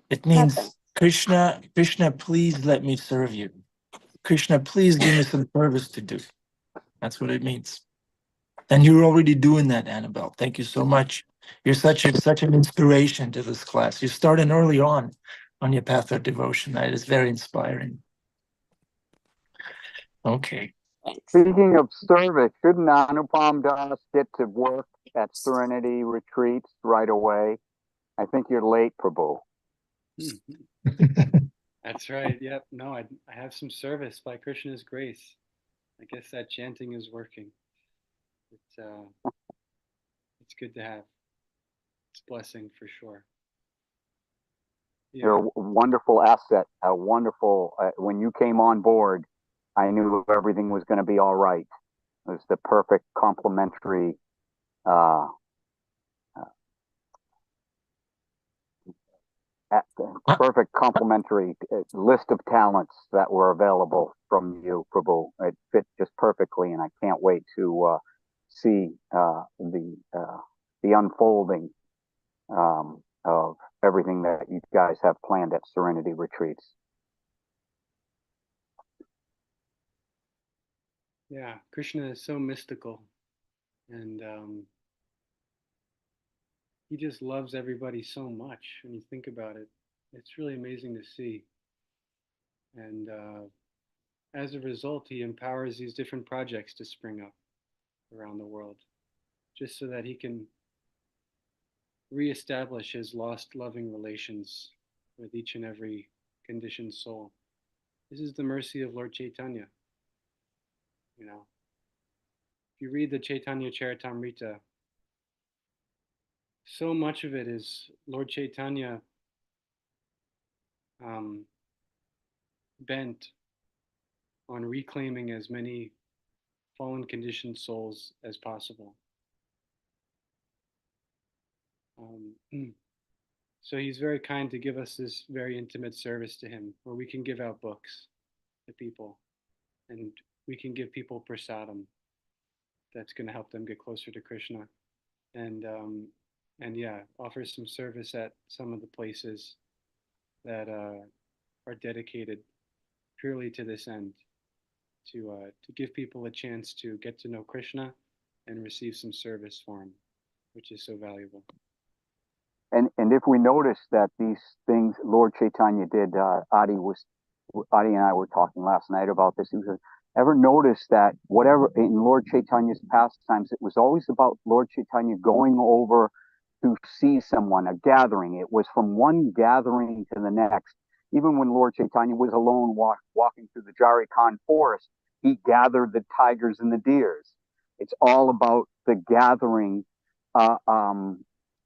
It means Nothing. Krishna, please let me serve you. Krishna, please give me some service to do. That's what it means. And you're already doing that, Annabelle. Thank you so much. You're such an inspiration to this class. You're starting early on your path of devotion. That is very inspiring. Okay. Speaking of service, shouldn't Anupam Das get to work at Serenity Retreats right away? I think you're late, Prabhu. That's right. Yep. No, I have some service by Krishna's grace. I guess that chanting is working. It's good to have. It's blessing for sure. You're Yeah. a wonderful asset, a wonderful, when you came on board, I knew everything was going to be all right. It was the perfect complementary, uh, perfect complementary list of talents that were available from you, Prabhu. It fit just perfectly, and I can't wait to see the unfolding of everything that you guys have planned at Serenity Retreats. Yeah. Krishna is so mystical, and he just loves everybody so much. When you think about it, it's really amazing to see. And as a result, he empowers these different projects to spring up around the world, just so that he can reestablish his lost loving relations with each and every conditioned soul. This is the mercy of Lord Chaitanya. You know, if you read the Chaitanya Charitamrita, so much of it is Lord Chaitanya um, bent on reclaiming as many fallen conditioned souls as possible. So he's very kind to give us this very intimate service to him, where we can give out books to people, and we can give people prasadam that's going to help them get closer to Krishna, and yeah, offer some service at some of the places that are dedicated purely to this end, to give people a chance to get to know Krishna and receive some service for him, which is so valuable. And if we notice that these things Lord Chaitanya did, Adi and I were talking last night about this. He was ever notice that whatever in Lord Chaitanya's pastimes, it was always about Lord Chaitanya going over to see someone, a gathering. It was from one gathering to the next. Even when Lord Chaitanya was alone walking through the Jarikhand forest, he gathered the tigers and the deers. It's all about the gathering.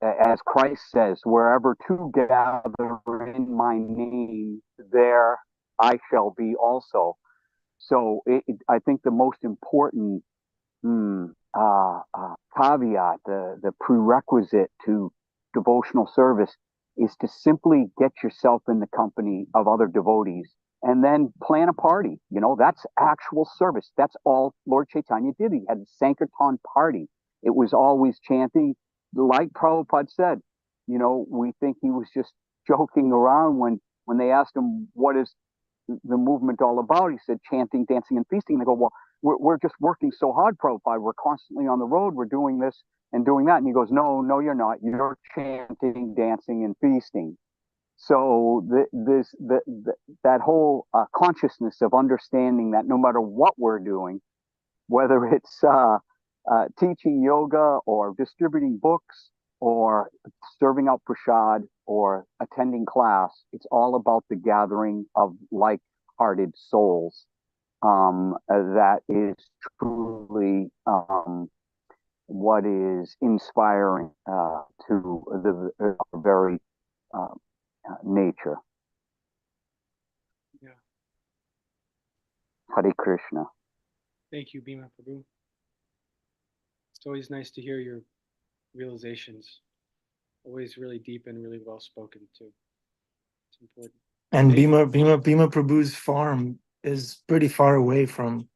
As Christ says, wherever two gather in my name, there I shall be also. So I think the most important caveat, the prerequisite to devotional service is to simply get yourself in the company of other devotees and then plan a party. You know, that's actual service. That's all Lord Chaitanya did. He had a Sankirtan party. It was always chanting, like Prabhupada said. You know, we think he was just joking around when they asked him, what is the movement all about? He said, chanting, dancing, and feasting. They go, well, we're just working so hard, Prabhupada. We're constantly on the road. We're doing this and doing that. And he goes, no, you're not. You're chanting, dancing, and feasting. So that whole consciousness of understanding that no matter what we're doing, whether it's teaching yoga or distributing books or serving out prasad or attending class, it's all about the gathering of like-hearted souls. That is truly what is inspiring to the very nature. Yeah. Hare Krishna. Thank you, Bhima Prabhu. It's always nice to hear your realizations. Always really deep and really well spoken too. It's important. And Bhima Prabhu's farm is pretty far away from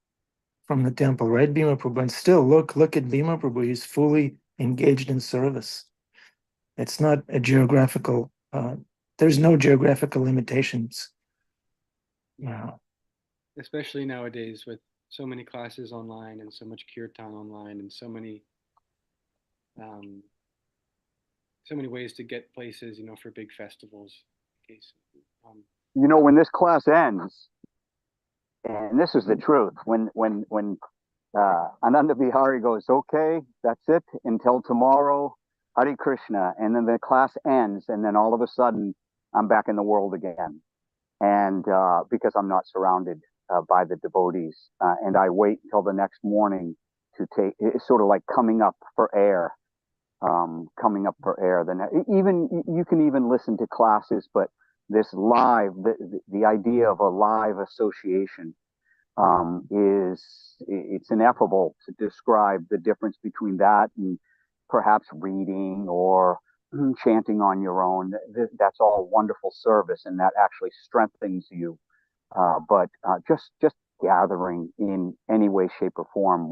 the temple, right, Bhima Prabhu? And still, look at Bhima Prabhu. He's fully engaged in service. It's not a geographical. There's no geographical limitations. Yeah. Especially nowadays with so many classes online and so much kirtan online and so many ways to get places, you know, for big festivals. You know, when this class ends, and this is the truth, when Ananda Vihari goes, okay, that's it until tomorrow, Hare Krishna, and then the class ends, and then all of a sudden I'm back in the world again, and because I'm not surrounded by the devotees, and I wait until the next morning to take. It's sort of like coming up for air. Then even you can even listen to classes, but this live, the idea of a live association it's ineffable to describe the difference between that and perhaps reading or chanting on your own. That's all wonderful service, and that actually strengthens you. But just gathering in any way, shape, or form,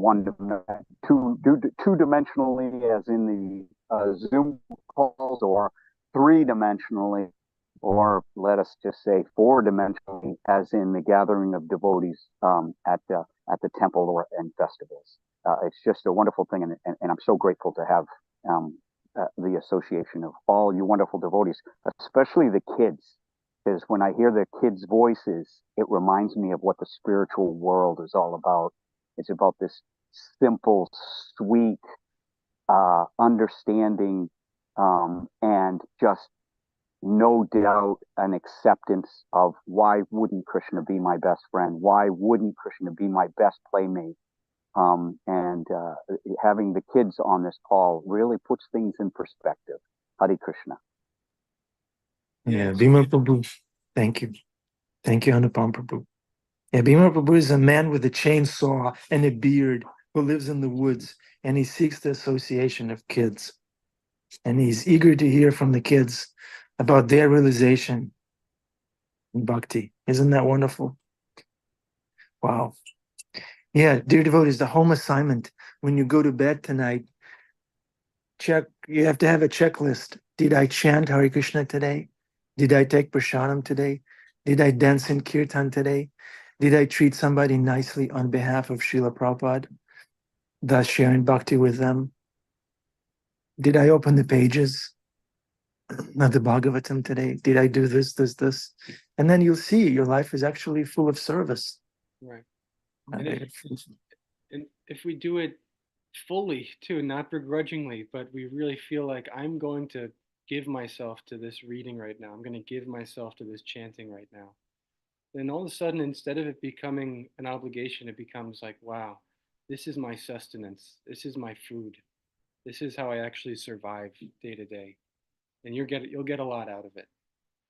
two dimensionally, as in the Zoom calls, or three dimensionally, or let us just say four dimensionally, as in the gathering of devotees at the temple or and festivals. It's just a wonderful thing, and I'm so grateful to have the association of all you wonderful devotees, especially the kids. Because when I hear the kids' voices, it reminds me of what the spiritual world is all about. It's about this simple, sweet, understanding, and just no doubt an acceptance of why wouldn't Krishna be my best friend? Why wouldn't Krishna be my best playmate? And having the kids on this call really puts things in perspective. Hare Krishna. Yeah, Bhima Prabhu. Thank you. Thank you, Anupam Prabhu. Yeah, Bhima Prabhu is a man with a chainsaw and a beard who lives in the woods, and he seeks the association of kids. And he's eager to hear from the kids about their realization in bhakti. Isn't that wonderful? Wow. Yeah, dear devotees, the home assignment when you go to bed tonight, you have to have a checklist. Did I chant Hare Krishna today? Did I take prasadam today? Did I dance in kirtan today? Did I treat somebody nicely on behalf of Srila Prabhupada, thus sharing bhakti with them? Did I open the pages of the Bhagavatam today? Did I do this? And then you'll see your life is actually full of service. Right. And if we do it fully too, not begrudgingly, but we really feel like I'm going to give myself to this reading right now, I'm going to give myself to this chanting right now, then all of a sudden, instead of it becoming an obligation, it becomes like, wow, this is my sustenance, this is my food, this is how I actually survive day to day. And you'll get a lot out of it.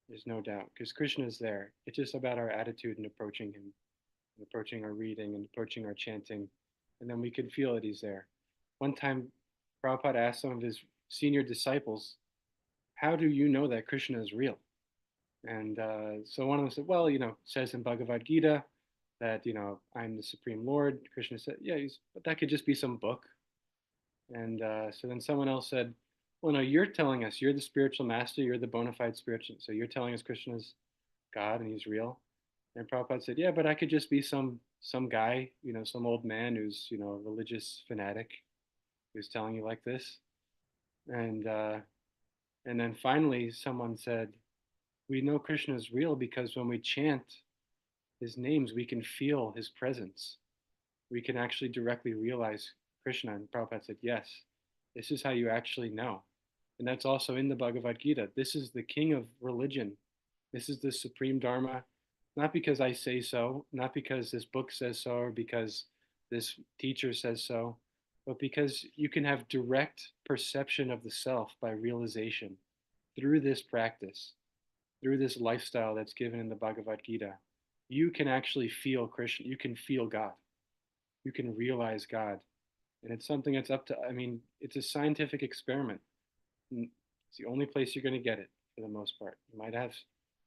There's no doubt, because Krishna is there. It's just about our attitude in approaching him, and approaching our reading, and approaching our chanting, and then we can feel that he's there. One time, Prabhupada asked some of his senior disciples, how do you know that Krishna is real? And so one of them said, well, it says in Bhagavad Gita that, I'm the Supreme Lord. Krishna said, yeah, but that could just be some book. And so then someone else said, well, no, you're telling us, you're the spiritual master, you're the bona fide spiritual. So you're telling us Krishna's God and he's real. And Prabhupada said, yeah, but I could just be some guy, some old man who's, a religious fanatic who's telling you like this. And then finally someone said, we know Krishna is real because when we chant his names, we can feel his presence. We can actually directly realize Krishna. And Prabhupada said, yes, this is how you actually know. And that's also in the Bhagavad Gita. This is the king of religion. This is the supreme dharma, not because I say so, not because this book says so, or because this teacher says so, but because you can have direct perception of the self by realization through this practice, through this lifestyle that's given in the Bhagavad Gita. You can actually feel Krishna, you can feel God, you can realize God. And it's something that's it's a scientific experiment. It's the only place you're going to get it for the most part. You might have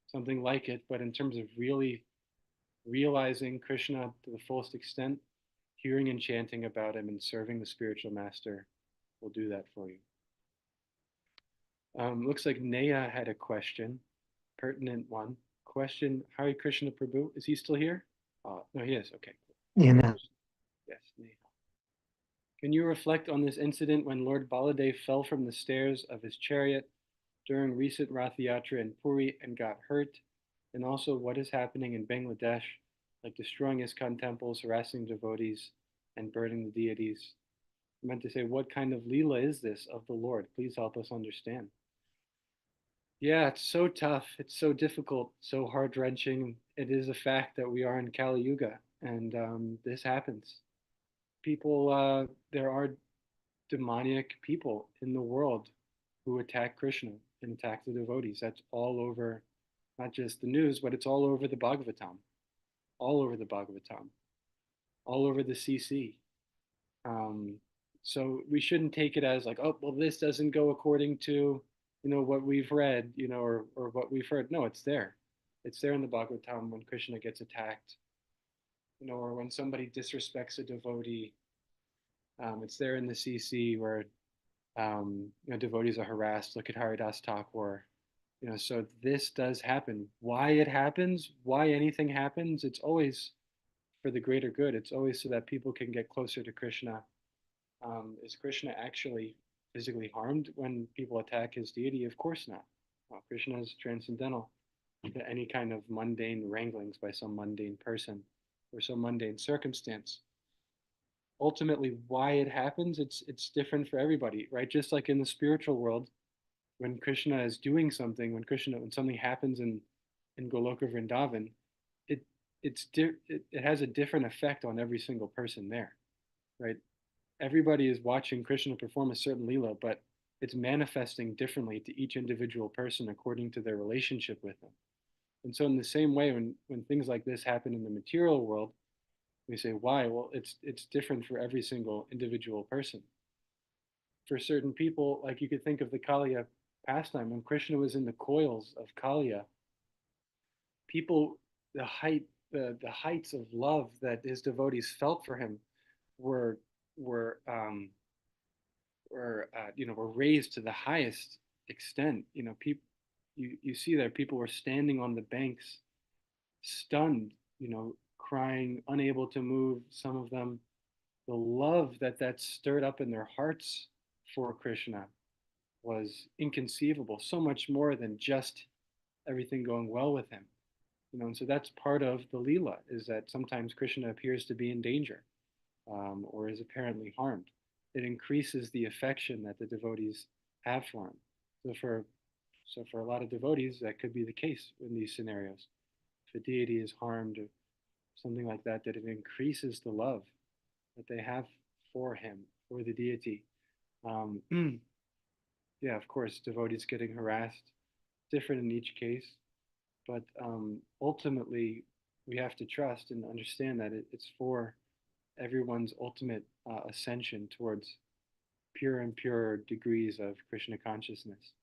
something like it, but in terms of really realizing Krishna to the fullest extent, hearing and chanting about him and serving the spiritual master will do that for you. Looks like Neha had a question, pertinent one. Question, Hare Krishna Prabhu, is he still here? No, he is, okay. Yes, Neha. Can you reflect on this incident when Lord Baladev fell from the stairs of his chariot during recent Rath Yatra in Puri and got hurt? And also what is happening in Bangladesh, like destroying ISKCON temples, harassing devotees, and burning the deities? I meant to say, what kind of Leela is this of the Lord? Please help us understand. Yeah, it's so tough. It's so difficult, so heart-wrenching. It is a fact that we are in Kali Yuga, and this happens. There are demoniac people in the world who attack Krishna and attack the devotees. That's all over not just the news, but it's all over the Bhagavatam, all over the Bhagavatam, all over the CC. So we shouldn't take it as like, oh, well, this doesn't go according to, what we've read, or what we've heard. No, it's there. It's there in the Bhagavatam when Krishna gets attacked, or when somebody disrespects a devotee. It's there in the CC where devotees are harassed. Look at Haridas Thakur. So this does happen. Why it happens, why anything happens, it's always for the greater good. It's always so that people can get closer to Krishna. Is Krishna actually physically harmed when people attack his deity? Of course not. Krishna is transcendental to any kind of mundane wranglings by some mundane person or some mundane circumstance. Ultimately, why it happens, it's different for everybody, right? Just like in the spiritual world, when Krishna is doing something, when something happens in Goloka Vrindavan, it has a different effect on every single person there, right? Everybody is watching Krishna perform a certain lila, but it's manifesting differently to each individual person according to their relationship with him. And so in the same way, when things like this happen in the material world, we say, why? Well, it's different for every single individual person. For certain people, like you could think of the Kaliya pastime, when Krishna was in the coils of Kaliya, people, the heights of love that his devotees felt for him were were were raised to the highest extent. People, you see there, people were standing on the banks, stunned, crying, unable to move. Some of them, the love that stirred up in their hearts for Krishna was inconceivable. So much more than just everything going well with him. And so that's part of the Leela, is that sometimes Krishna appears to be in danger, or is apparently harmed. It increases the affection that the devotees have for him. So for a lot of devotees, that could be the case in these scenarios. If a deity is harmed or something like that, that it increases the love that they have for him, for the deity. Yeah, of course, devotees getting harassed, different in each case, but ultimately we have to trust and understand that it's for everyone's ultimate ascension towards pure and purer degrees of Krishna consciousness.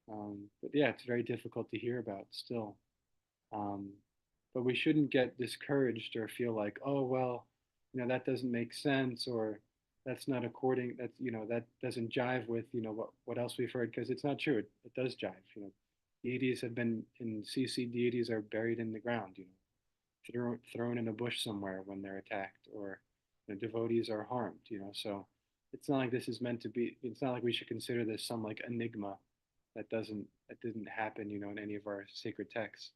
But yeah, it's very difficult to hear about still. But we shouldn't get discouraged or feel like, oh, well, that doesn't make sense, or that's not according, that doesn't jive with, what else we've heard, because it's not true. It does jive. Deities have been in CC, deities are buried in the ground, thrown in a bush somewhere when they're attacked, or devotees are harmed, so it's not like this is meant to be, it's not like we should consider this some like enigma that didn't happen, in any of our sacred texts.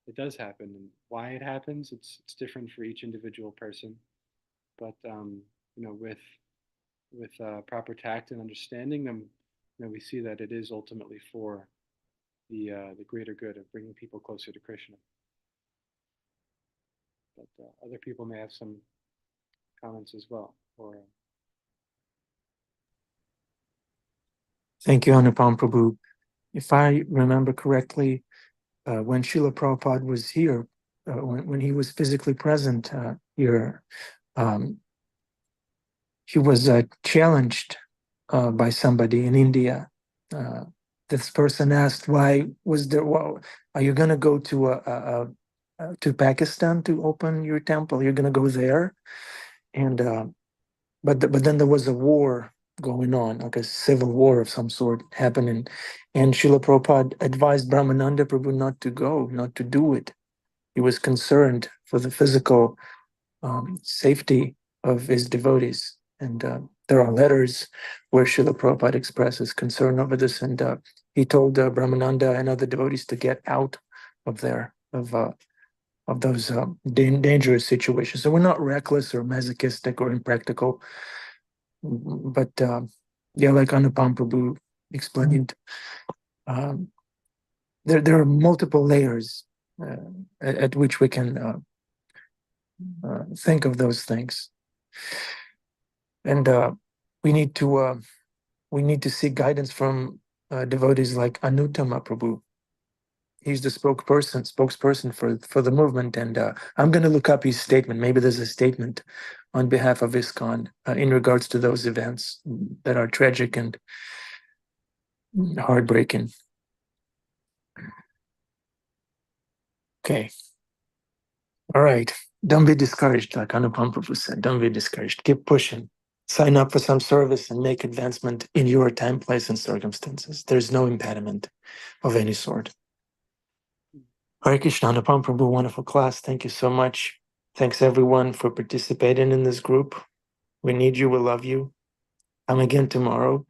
It does happen, and why it happens, it's different for each individual person. But with proper tact and understanding them, we see that it is ultimately for the greater good of bringing people closer to Krishna. But other people may have some comments as well. Or Thank you, Anupam Prabhu. If I remember correctly, when Srila Prabhupada was here, when he was physically present here, he was challenged by somebody in India. This person asked, "Why was there? Well, are you going to go to Pakistan to open your temple? You're going to go there?" And but then there was a war going on, like a civil war of some sort happening, and Srila Prabhupada advised Brahmananda Prabhu not to go, not to do it. He was concerned for the physical safety of his devotees. And there are letters where Srila Prabhupada expresses concern over this, and he told Brahmananda and other devotees to get out of there, of those dangerous situations. So we're not reckless or masochistic or impractical, but yeah, like Anupam Prabhu explained, there are multiple layers at which we can think of those things, and we need to seek guidance from devotees like Anupama Prabhu, He's the spokesperson for the movement, and I'm going to look up his statement. Maybe there's a statement on behalf of ISKCON in regards to those events that are tragic and heartbreaking. Okay. All right. Don't be discouraged, like Anupama Prabhu said. Don't be discouraged. Keep pushing. Sign up for some service and make advancement in your time, place, and circumstances. There's no impediment of any sort. Hare Krishna, Anupama Prabhu, wonderful class. Thank you so much. Thanks everyone for participating in this group. We need you. We love you. Come again tomorrow.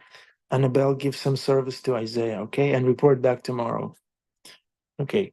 Annabelle, give some service to Isaiah, okay? And report back tomorrow. Okay.